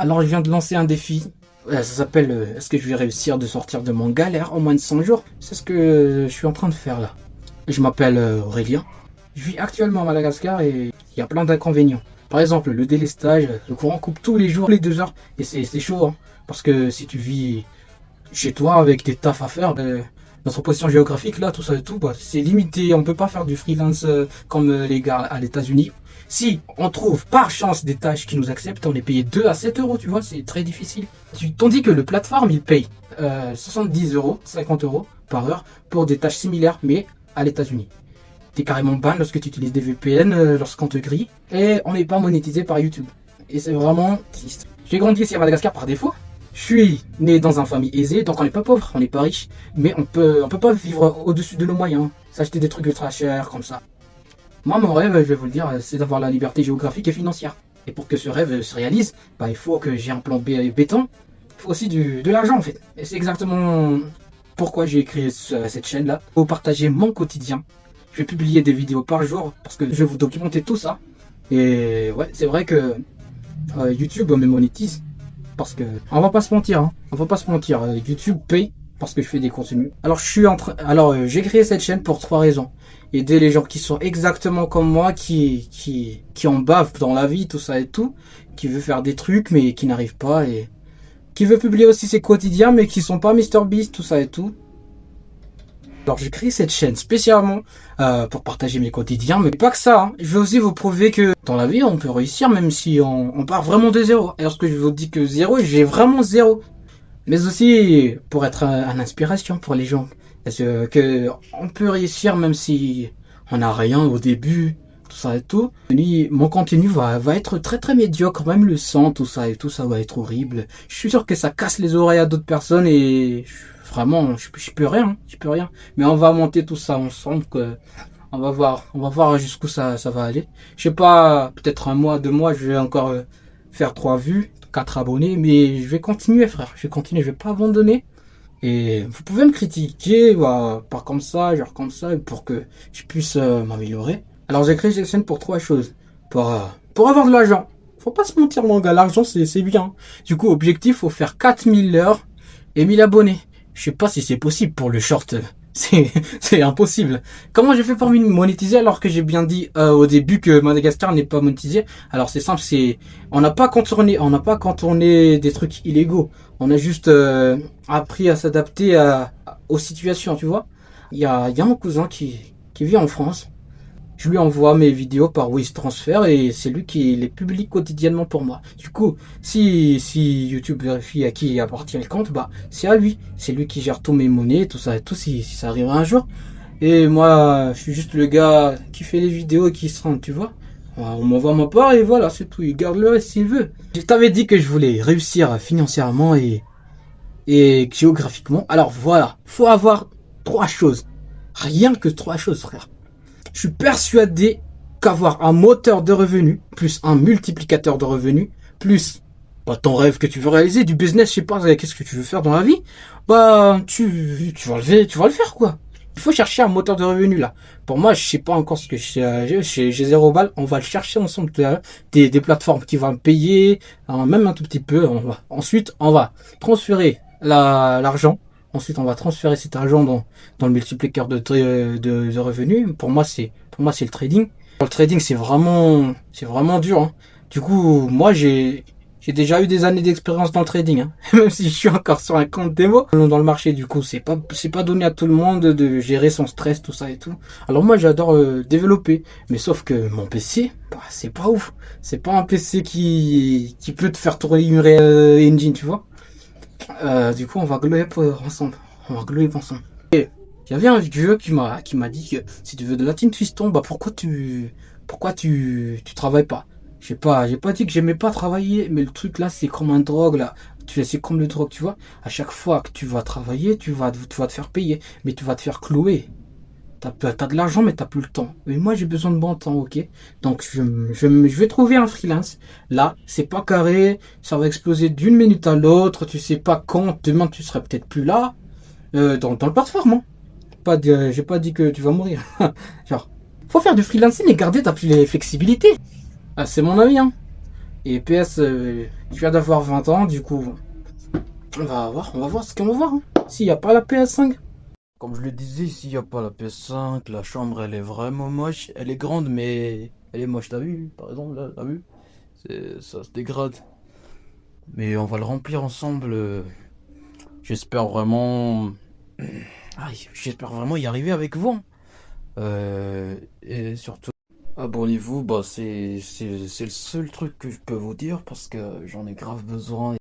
Alors, je viens de lancer un défi. Ça s'appelle est-ce que je vais réussir de sortir de mon galère en moins de 100 jours? C'est ce que je suis en train de faire là. Je m'appelle Aurélien. Je vis actuellement à Madagascar et il y a plein d'inconvénients. Par exemple, le délestage, le courant coupe tous les jours, les 2 heures. Et c'est chaud, hein. Parce que si tu vis chez toi avec tes tafs à faire, notre position géographique là, tout ça et tout, bah, c'est limité. On peut pas faire du freelance comme les gars à l'États-Unis. Si on trouve par chance des tâches qui nous acceptent, on est payé 2 à 7 euros, tu vois, c'est très difficile. Tandis que le plateforme, il paye 70 euros, 50 euros par heure pour des tâches similaires, mais à l'États-Unis. T'es carrément ban lorsque tu utilises des VPN, lorsqu'on te grille, et on n'est pas monétisé par YouTube. Et c'est vraiment triste. J'ai grandi ici à Madagascar par défaut. Je suis né dans une famille aisée, donc on n'est pas pauvre, on n'est pas riche, mais on peut pas vivre au-dessus de nos moyens, s'acheter des trucs ultra chers comme ça. Moi, mon rêve, je vais vous le dire, c'est d'avoir la liberté géographique et financière. Et pour que ce rêve se réalise, bah, il faut que j'ai un plan béton. Il faut aussi de l'argent, en fait. Et c'est exactement pourquoi j'ai créé cette chaîne-là. Pour partager mon quotidien. Je vais publier des vidéos par jour parce que je vais vous documenter tout ça. Et ouais, c'est vrai que YouTube me monétise. Parce que, on va pas se mentir, hein. On va pas se mentir. YouTube paye parce que je fais des contenus. Alors, j'ai créé cette chaîne pour 3 raisons. Aider les gens qui sont exactement comme moi, qui en bavent dans la vie, tout ça et tout, qui veut faire des trucs mais qui n'arrive pas, et qui veut publier aussi ses quotidiens mais qui sont pas MrBeast, tout ça et tout. Alors j'ai créé cette chaîne spécialement pour partager mes quotidiens, mais pas que ça, hein. Je vais aussi vous prouver que dans la vie on peut réussir même si on part vraiment de zéro. Et lorsque je vous dis que zéro, j'ai vraiment zéro. Mais aussi pour être une inspiration pour les gens. Parce que on peut réussir même si on n'a rien au début, tout ça et tout. Mon contenu va être très très médiocre, même le son, tout ça et tout, ça va être horrible. Je suis sûr que ça casse les oreilles à d'autres personnes et vraiment, je peux rien, je peux rien. Mais on va monter tout ça ensemble, on va voir jusqu'où ça va aller. Je sais pas, peut-être 1 mois, 2 mois, je vais encore faire 3 vues, 4 abonnés, mais je vais continuer, frère. Je vais continuer, je vais pas abandonner. Et vous pouvez me critiquer, pas comme ça, genre comme ça, pour que je puisse m'améliorer. Alors j'ai créé cette chaîne pour 3 choses. Pour avoir de l'argent. Faut pas se mentir mon gars, l'argent c'est bien. Du coup, objectif, faut faire 4000 heures et 1000 abonnés. Je sais pas si c'est possible pour le short. C'est impossible. Comment j'ai fait pour monétiser alors que j'ai bien dit au début que Madagascar n'est pas monétisé? Alors c'est simple, on n'a pas contourné des trucs illégaux. On a juste appris à s'adapter aux situations, tu vois. Il y a mon cousin qui vit en France. Je lui envoie mes vidéos par WeTransfer et c'est lui qui les publie quotidiennement pour moi. Du coup, si YouTube vérifie à qui appartient le compte, bah c'est à lui. C'est lui qui gère tous mes monnaies, tout ça et tout, si ça arrivera un jour. Et moi, je suis juste le gars qui fait les vidéos et qui se rend, tu vois. On m'envoie ma part et voilà, c'est tout. Il garde le reste s'il veut. Je t'avais dit que je voulais réussir financièrement et géographiquement. Alors voilà, faut avoir 3 choses. Rien que 3 choses, frère. Je suis persuadé qu'avoir un moteur de revenus, plus un multiplicateur de revenus, plus ton rêve que tu veux réaliser, du business, je sais pas, qu'est-ce que tu veux faire dans la vie, bah tu vas le faire quoi. Il faut chercher un moteur de revenus là. Pour moi, je sais pas encore ce que j'ai 0 balles, on va le chercher ensemble tout à l'heure. Des plateformes qui vont me payer, même un tout petit peu. Ensuite, on va transférer l'argent. Ensuite, on va transférer cet argent dans le multiplicateur de revenus. Pour moi, c'est le trading. Le trading, c'est vraiment dur, hein. Du coup, moi, j'ai déjà eu des années d'expérience dans le trading, hein. Même si je suis encore sur un compte démo dans le marché. Du coup, c'est pas donné à tout le monde de gérer son stress, tout ça et tout. Alors moi, j'adore développer, mais sauf que mon PC, bah, c'est pas ouf. C'est pas un PC qui peut te faire tourner une Unreal Engine, tu vois. Du coup, on va glower ensemble. Et il y avait un vieux qui m'a dit que si tu veux de la team Twiston, bah pourquoi tu travailles pas? J'ai pas dit que j'aimais pas travailler, mais le truc là, c'est comme un drogue là. C'est comme le drogue, tu vois. À chaque fois que tu vas travailler, tu vas te faire payer, mais tu vas te faire clouer. T'as de l'argent, mais t'as plus le temps. Mais moi, j'ai besoin de bon temps, ok? Donc, je vais trouver un freelance. Là, c'est pas carré. Ça va exploser d'une minute à l'autre. Tu sais pas quand. Demain, tu seras peut-être plus là. Dans le plateforme, hein. J'ai pas dit que tu vas mourir. Genre, faut faire du freelancing et garder ta flexibilité. Ah, c'est mon avis, hein. Et PS, Je viens d'avoir 20 ans, du coup, on va voir ce qu'on va voir. Hein. S'il n'y a pas la PS5. Comme je le disais, s'il n'y a pas la PS5, la chambre elle est vraiment moche. Elle est grande, mais elle est moche, t'as vu? Par exemple, là, t'as vu? Ça se dégrade. Mais on va le remplir ensemble. J'espère vraiment. J'espère vraiment y arriver avec vous. Hein. Et surtout, abonnez-vous, bah c'est le seul truc que je peux vous dire parce que j'en ai grave besoin.